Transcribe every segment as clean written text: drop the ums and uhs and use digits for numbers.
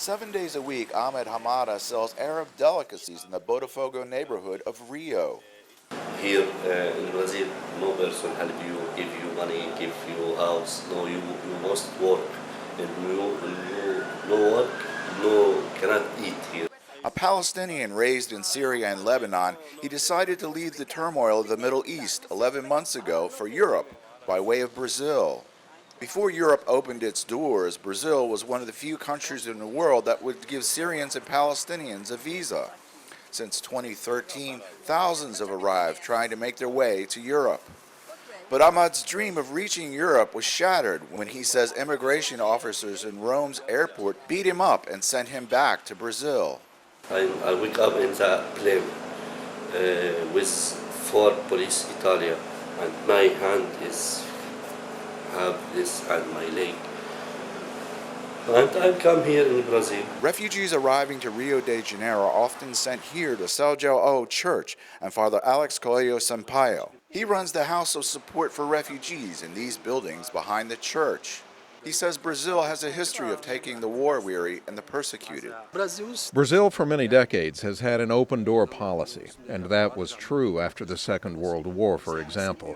7 days a week, Ahmed Hamada sells Arab delicacies in the Botafogo neighborhood of Rio. Here in Brazil, no person help you, give you money, give you house. No, you must work. And no work, no cannot eat here. A Palestinian raised in Syria and Lebanon, he decided to leave the turmoil of the Middle East 11 months ago for Europe by way of Brazil. Before Europe opened its doors, Brazil was one of the few countries in the world that would give Syrians and Palestinians a visa. Since 2013, thousands have arrived trying to make their way to Europe. But Ahmad's dream of reaching Europe was shattered when he says immigration officers in Rome's airport beat him up and sent him back to Brazil. I wake up in the plane with 4 police Italia, and my hand is have this and my leg. And I come here in Brazil. Refugees arriving to Rio de Janeiro are often sent here to São Church and Father Alex Coelho Sampaio. He runs the House of Support for Refugees in these buildings behind the church. He says Brazil has a history of taking the war-weary and the persecuted. Brazil for many decades has had an open-door policy, and that was true after the Second World War, for example.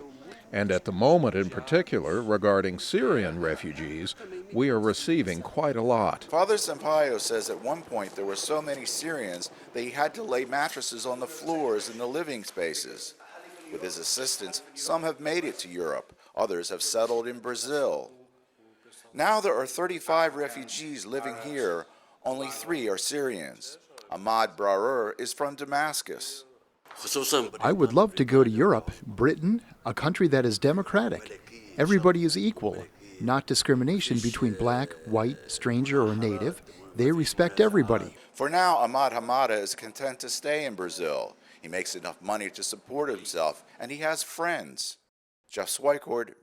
And at the moment in particular, regarding Syrian refugees, we are receiving quite a lot. Father Sampaio says at one point there were so many Syrians that he had to lay mattresses on the floors in the living spaces. With his assistance, some have made it to Europe. Others have settled in Brazil. Now there are 35 refugees living here. Only 3 are Syrians. Ahmad Brarer is from Damascus. I would love to go to Europe, Britain, a country that is democratic. Everybody is equal, not discrimination between black, white, stranger, or native. They respect everybody. For now, Ahmad Hamada is content to stay in Brazil. He makes enough money to support himself, and he has friends. Swicord,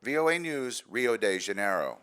VOA News, Rio de Janeiro.